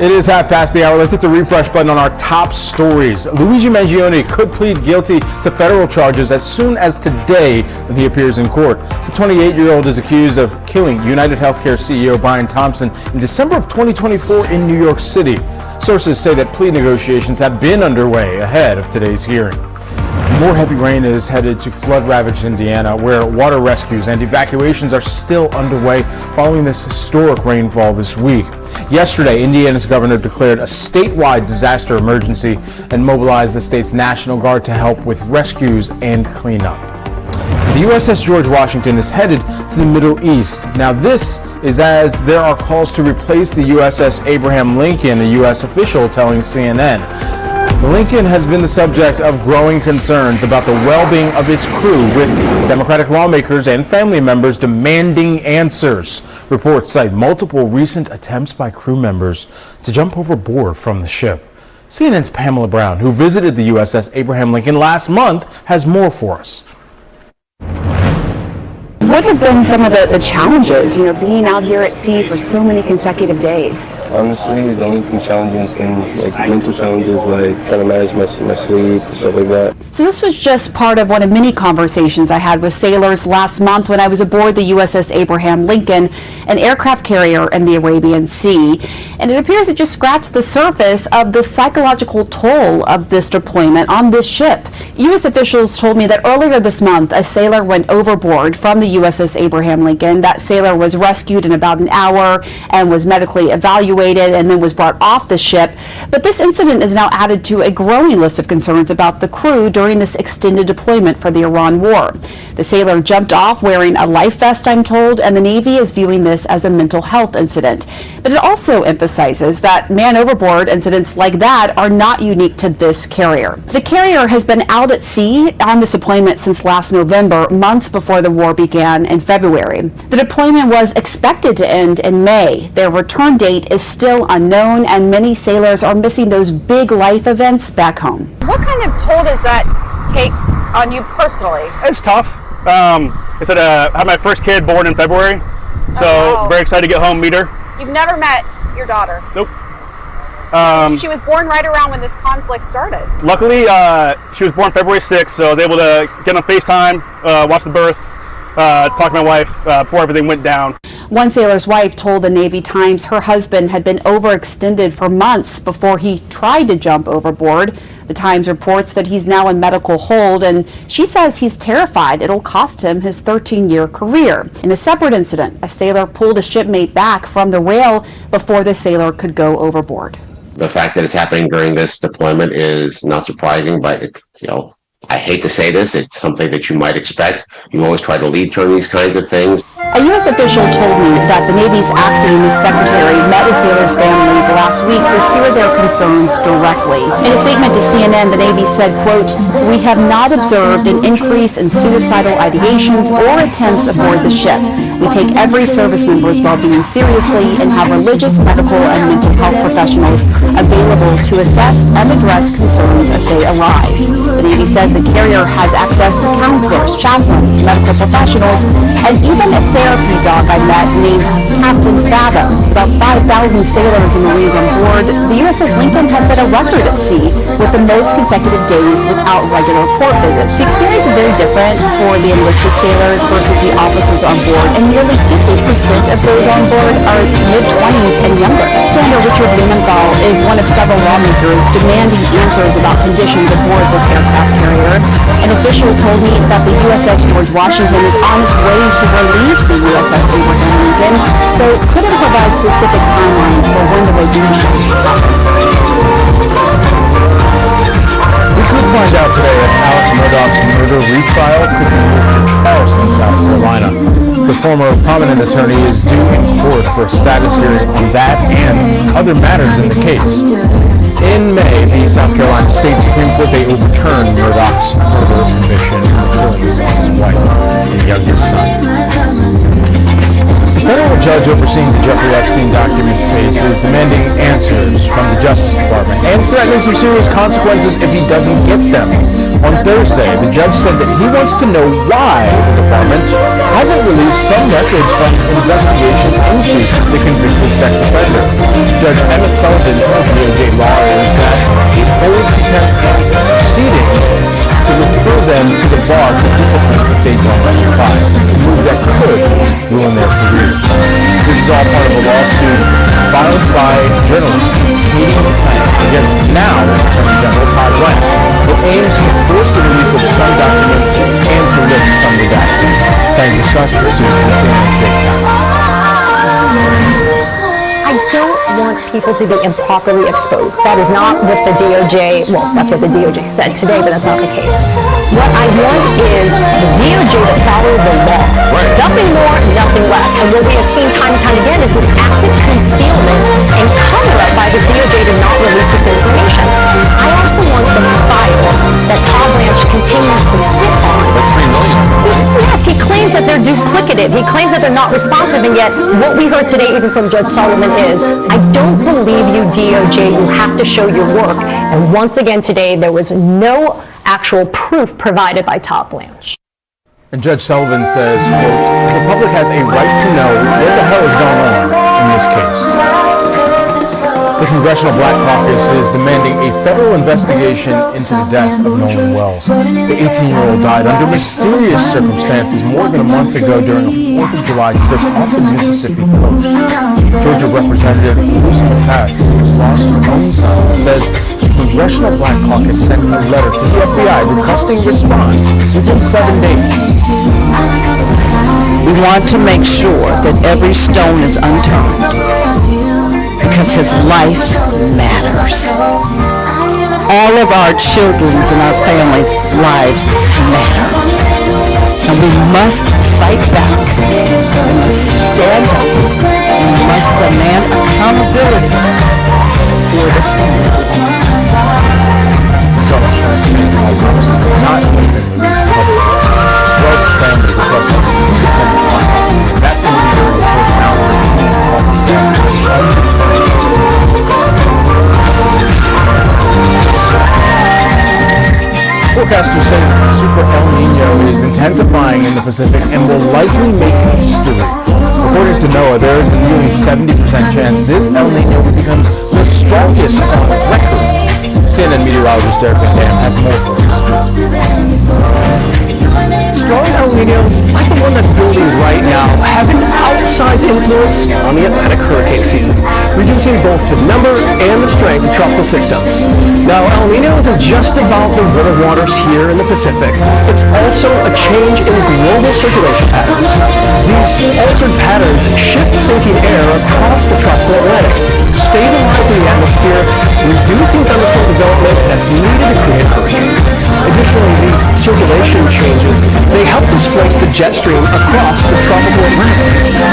It is half past the hour. Let's hit the refresh button on our top stories. Luigi Mangione could plead guilty to federal charges as soon as today when he appears in court. The 28-year-old is accused of killing United Healthcare CEO Brian Thompson in December of 2024 in New York City. Sources say that plea negotiations have been underway ahead of today's hearing. More heavy rain is headed to flood-ravaged Indiana, where water rescues and evacuations are still underway following this historic rainfall this week. Yesterday, Indiana's governor declared a statewide disaster emergency and mobilized the state's National Guard to help with rescues and cleanup. The USS George Washington is headed to the Middle East. Now, this is as there are calls to replace the USS Abraham Lincoln, a U.S. official telling CNN. Lincoln has been the subject of growing concerns about the well-being of its crew, with Democratic lawmakers and family members demanding answers. Reports cite multiple recent attempts by crew members to jump overboard from the ship. CNN's Pamela Brown, who visited the USS Abraham Lincoln last month, has more for us. What have been some of the challenges, being out here at sea for so many consecutive days? Honestly, the only thing challenging is like mental challenges, like trying to manage my sleep, stuff like that. So this was just part of one of many conversations I had with sailors last month when I was aboard the USS Abraham Lincoln, an aircraft carrier in the Arabian Sea. And it appears it just scratched the surface of the psychological toll of this deployment on this ship. U.S. officials told me that earlier this month, a sailor went overboard from the USS Abraham Lincoln. That sailor was rescued in about an hour and was medically evaluated and then was brought off the ship. But this incident is now added to a growing list of concerns about the crew during this extended deployment for the Iran war. The sailor jumped off wearing a life vest, I'm told, and the Navy is viewing this as a mental health incident. But it also emphasizes that man overboard incidents like that are not unique to this carrier. The carrier has been out at sea on this deployment since last November, months before the war began in February. The deployment was expected to end in May. Their return date is still unknown, and many sailors are missing those big life events back home. What kind of toll does that take on you personally? It's tough. I said I had my first kid born in February, so wow. Very excited to get home, meet her. You've never met your daughter? Nope. She was born right around when this conflict started. Luckily, she was born February 6th, so I was able to get on FaceTime, watch the birth, talk to my wife before everything went down. One sailor's wife told the Navy Times her husband had been overextended for months before he tried to jump overboard. The Times reports that he's now in medical hold, and she says he's terrified it'll cost him his 13-year career. In a separate incident, a sailor pulled a shipmate back from the rail before the sailor could go overboard. The fact that it's happening during this deployment is not surprising, but I hate to say this, it's something that you might expect. You always try to lead through these kinds of things. A U.S. official told me that the Navy's acting secretary met with sailors' families last week to hear their concerns directly. In a statement to CNN, the Navy said, quote, "We have not observed an increase in suicidal ideations or attempts aboard the ship. We take every service member's well-being seriously and have religious, medical, and mental health professionals available to assess and address concerns as they arise." The Navy says the carrier has access to counselors, chaplains, medical professionals, and even a therapy dog I met named Captain Fathom. About 5,000 sailors and Marines on board, the USS Lincoln has set a record at sea with the most consecutive days without regular port visits. The experience is very different for the enlisted sailors versus the officers on board, and nearly 50% of those on board are mid-20s and younger. Senator Richard Blumenthal is one of several lawmakers demanding answers about conditions aboard this aircraft carrier. An official told me that the USS George Washington is on its way to relieve the USS Abraham Lincoln, though it couldn't provide specific timelines for when the relief happens. We could find out today if Alec Murdaugh's murder retrial could be moved to Charleston, South Carolina. The former prominent attorney is due in court for a status hearing on that and other matters in the case. In May, the South Carolina State Supreme Court, they overturned Murdaugh's murder conviction for killing his wife and youngest son. The federal judge overseeing the Jeffrey Epstein documents case is demanding answers from the Justice Department and threatening some serious consequences if he doesn't get them. On Thursday, the judge said that he wants to know why the department hasn't released some records from investigations into the convicted sex offender. Judge Emmett Sullivan told DOJ lawyers that he holds contempt proceedings to refer them to the bar for discipline if they don't comply, a move that could ruin their careers. This is all part of a lawsuit filed by journalist Katie McClain against now Attorney General Todd Blanche. It aims to force the release of some documents and to lift some redactions. They discuss the suit in CNN's Big Time. I don't want people to be improperly exposed. That is not what the DOJ, well, that's what the DOJ said today, but that's not the case. What I want is the DOJ to follow the law. Nothing more, nothing less. And what we have seen time and time again is this active concealment and cover-up by the DOJ to not release this information. I also want the files that Todd Blanche continues to sit on. That's $3 million. Yes, he claims that they're duplicative. He claims that they're not responsive, and yet what we heard today, even from Judge Sullivan, is, I don't believe you, DOJ. You have to show your work. And once again today, there was no actual proof provided by Todd Blanche. And Judge Sullivan says, quote, the public has a right to know what the hell is going on in this case. The Congressional Black Caucus is demanding a federal investigation into the death of Nolan Wells. The 18-year-old died under mysterious circumstances more than a month ago during a 4th of July trip off the Mississippi coast. Georgia Representative Lucy McCarthy, who lost her own son, says the Congressional Black Caucus sent a letter to the FBI requesting response within 7 days. We want to make sure that every stone is unturned because his life matters. All of our children's and our families' lives matter. And we must fight back. We must stand up. And we must demand accountability for this family's loss. Not even released publicly. Wells' family requested an independent autopsy. That interview report found that Tina's cause of death was undetermined. Forecasters say that the Super El Nino is intensifying in the Pacific and will likely make history. According to NOAA, there is a nearly 70% chance this El Nino will become the strongest on record. CNN meteorologist Derek Van Dam has more for us. Strong El Ninos, like the one that's building right now, have an outsized influence on the Atlantic hurricane season, reducing both the number and the strength of tropical systems. Now, El Nino isn't just about the river waters here in the Pacific. It's also a change in global circulation patterns. These altered patterns shift sinking air across the tropical Atlantic, stabilizing the atmosphere, reducing thunderstorm development that's needed to create a hurricane. Additionally, these circulation changes, they help displace the jet stream across the tropical Atlantic.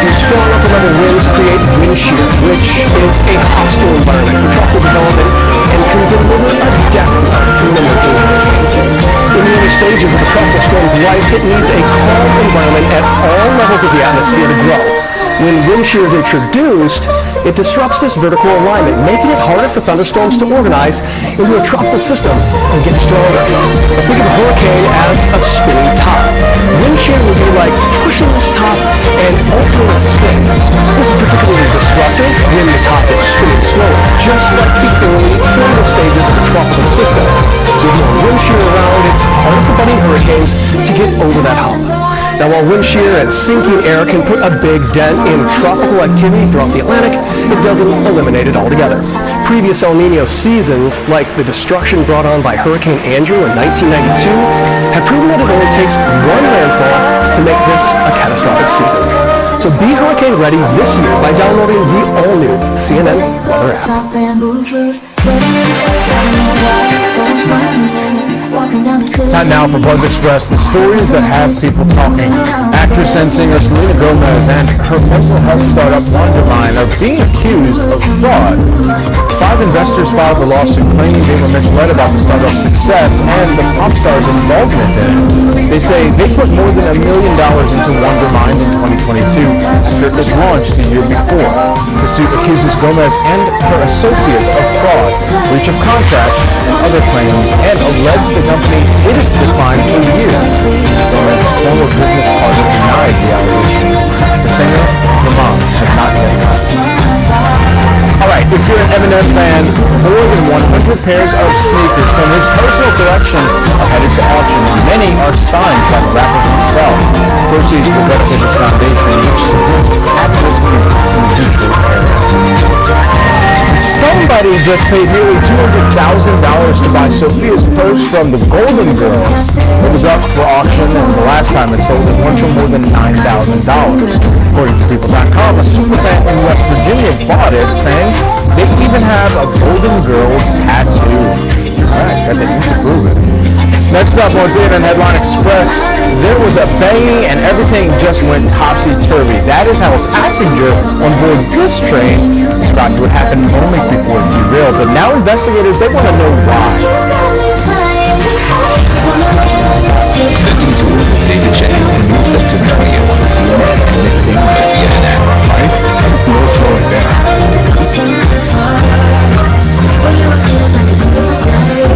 These strong upper-level winds create wind shear, which is a hostile environment for tropical development and can deliver a death blow to an emerging hurricane. In the early stages of a tropical storm's life, it needs a calm environment at all levels of the atmosphere to grow. When wind shear is introduced, it disrupts this vertical alignment, making it harder for thunderstorms to organize into a tropical system and get stronger. But think of a hurricane as a spinning top. Wind shear would be like pushing this top and altering its spin. This is particularly disruptive when the top is spinning slower, just like the early formative stages of a tropical system. With more wind shear around, it's harder for budding hurricanes to get over that hump. Now, while wind shear and sinking air can put a big dent in tropical activity throughout the Atlantic, it doesn't eliminate it altogether. Previous El Nino seasons, like the destruction brought on by Hurricane Andrew in 1992, have proven that it only takes one landfall to make this a catastrophic season. So be hurricane ready this year by downloading the all-new CNN Weather app. Time now for Buzz Express, the stories that have people talking. Actress and singer Selena Gomez and her mental health startup Wonderline are being accused of fraud. 5 investors filed the lawsuit claiming they were misled about the startup's success and the pop star's involvement in it. They say they put more than $1 million into Wondermind in 2022 after it launched the year before. The suit accuses Gomez and her associates of fraud, breach of contract, and other claims, and alleged the company hid its decline for years. Gomez's former business partner denies the allegations. The singer, Jerome, has not yet died. Alright, if you're an Eminem fan, more than 100 pairs of sneakers from his personal collection are headed to auction, and many are signed by the rapper himself. Proceeds will benefit his foundation, which supports at-risk people in the Detroit area. Somebody just paid nearly $200,000 to buy Sophia's purse from the Golden Girls. It was up for auction, and the last time it sold, it went for more than $9,000. According to People.com, a superfan in West Virginia bought it, saying they even have a Golden Girls tattoo. Alright, got the ink to prove it. Next up on CNN Headline Express, there was a banging and everything just went topsy-turvy. That is how a passenger on board this train described what happened moments before it derailed. But now investigators, they want to know why. The Detour with David J. on September 20th on CNN and next week on the CNN app. Right? Let's slow it down.